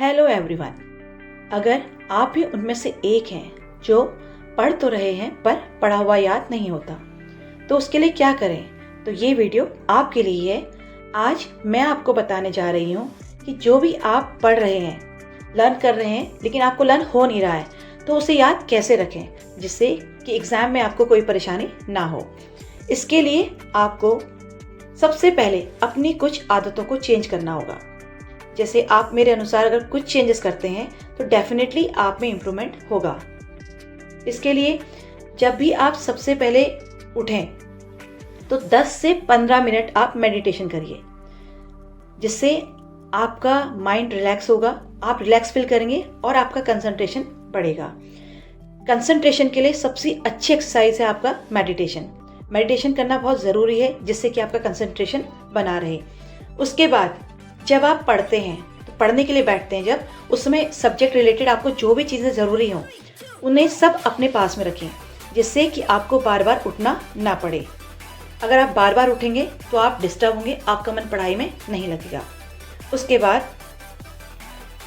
Hello everyone. अगर आप भी उनमें से एक हैं जो पढ़ तो रहे हैं पर पढ़ा हुआ याद नहीं होता, तो उसके लिए क्या करें? तो ये वीडियो आपके लिए है। आज मैं आपको बताने जा रही हूँ कि जो भी आप पढ़ रहे हैं, लर्न कर रहे हैं, लेकिन आपको लर्न हो नहीं रहा है, तो उसे याद कैसे रखें जिससे कि एग्ज़ाम में आपको कोई परेशानी ना हो। इसके लिए आपको सबसे पहले अपनी कुछ आदतों को चेंज करना होगा। जैसे आप मेरे अनुसार अगर कुछ चेंजेस करते हैं तो डेफिनेटली आप में इम्प्रूवमेंट होगा। इसके लिए जब भी आप सबसे पहले उठें तो 10 से 15 मिनट आप मेडिटेशन करिए, जिससे आपका माइंड रिलैक्स होगा, आप रिलैक्स फील करेंगे और आपका कंसंट्रेशन बढ़ेगा। कंसंट्रेशन के लिए सबसे अच्छी एक्सरसाइज है आपका मेडिटेशन। मेडिटेशन करना बहुत ज़रूरी है जिससे कि आपका कंसंट्रेशन बना रहे। उसके बाद जब आप पढ़ते हैं तो पढ़ने के लिए बैठते हैं, जब उस समय सब्जेक्ट रिलेटेड आपको जो भी चीज़ें ज़रूरी हों उन्हें सब अपने पास में रखें, जिससे कि आपको बार बार उठना ना पड़े। अगर आप बार बार उठेंगे तो आप डिस्टर्ब होंगे, आपका मन पढ़ाई में नहीं लगेगा। उसके बाद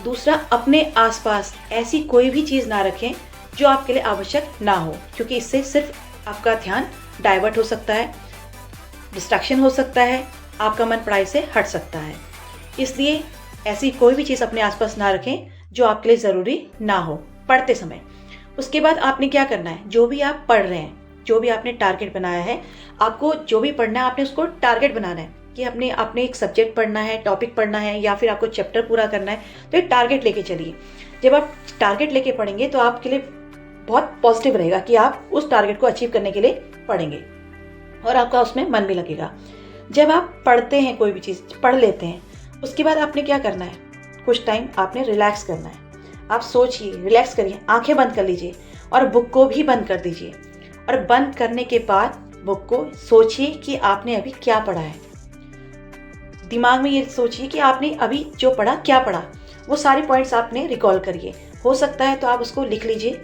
दूसरा, अपने आसपास ऐसी कोई भी चीज़ ना रखें जो आपके लिए आवश्यक ना हो, क्योंकि इससे सिर्फ आपका ध्यान डाइवर्ट हो सकता है, डिस्ट्रैक्शन हो सकता है, आपका मन पढ़ाई से हट सकता है। इसलिए ऐसी कोई भी चीज़ अपने आसपास ना रखें जो आपके लिए ज़रूरी ना हो पढ़ते समय। उसके बाद आपने क्या करना है, जो भी आप पढ़ रहे हैं, जो भी आपने टारगेट बनाया है, आपको जो भी पढ़ना है आपने उसको टारगेट बनाना है कि आपने एक सब्जेक्ट पढ़ना है, टॉपिक पढ़ना है या फिर आपको चैप्टर पूरा करना है, तो एक टारगेट लेके चलिए। जब आप टारगेट लेके पढ़ेंगे तो आपके लिए बहुत पॉजिटिव रहेगा कि आप उस टारगेट को अचीव करने के लिए पढ़ेंगे और आपका उसमें मन भी लगेगा। जब आप पढ़ते हैं, कोई भी चीज़ पढ़ लेते हैं, उसके बाद आपने क्या करना है, कुछ टाइम आपने रिलैक्स करना है। आप सोचिए, रिलैक्स करिए, आंखें बंद कर लीजिए और बुक को भी बंद कर दीजिए। और बंद करने के बाद बुक को सोचिए कि आपने अभी क्या पढ़ा है। दिमाग में ये सोचिए कि आपने अभी जो पढ़ा क्या पढ़ा, वो सारे पॉइंट्स आपने रिकॉल करिए। हो सकता है तो आप उसको लिख लीजिए।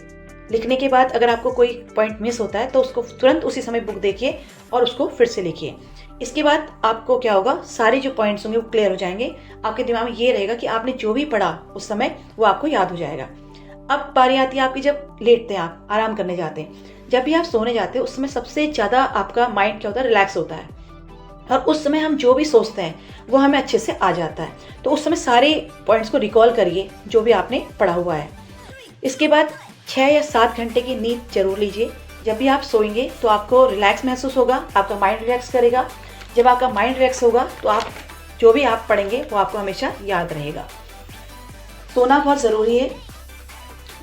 लिखने के बाद अगर आपको कोई पॉइंट मिस होता है तो उसको तुरंत उसी समय बुक देखिए और उसको फिर से लिखिए। इसके बाद आपको क्या होगा, सारे जो पॉइंट्स होंगे वो क्लियर हो जाएंगे। आपके दिमाग में ये रहेगा कि आपने जो भी पढ़ा उस समय वो आपको याद हो जाएगा। अब बारी आती है आपकी, जब लेटते हैं, आप आराम करने जाते हैं, जब भी आप सोने जाते हैं उस समय सबसे ज़्यादा आपका माइंड क्या होता है, रिलैक्स होता है और उस समय हम जो भी सोचते हैं वो हमें अच्छे से आ जाता है। तो उस समय सारे पॉइंट्स को रिकॉल करिए जो भी आपने पढ़ा हुआ है। इसके बाद 6 या 7 घंटे की नींद जरूर लीजिए। जब भी आप सोएंगे तो आपको रिलैक्स महसूस होगा, आपका माइंड रिलैक्स करेगा। जब आपका माइंड रिलैक्स होगा तो आप जो भी आप पढ़ेंगे वो आपको हमेशा याद रहेगा। सोना बहुत ज़रूरी है।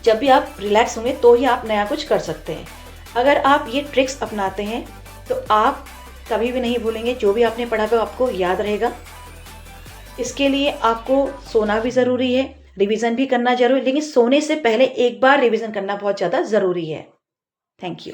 जब भी आप रिलैक्स होंगे तो ही आप नया कुछ कर सकते हैं। अगर आप ये ट्रिक्स अपनाते हैं तो आप कभी भी नहीं भूलेंगे, जो भी आपने पढ़ा वो आपको याद रहेगा। इसके लिए आपको सोना भी ज़रूरी है, रिवीजन भी करना जरूरी है, लेकिन सोने से पहले एक बार रिवीजन करना बहुत ज़्यादा ज़रूरी है। Thank you.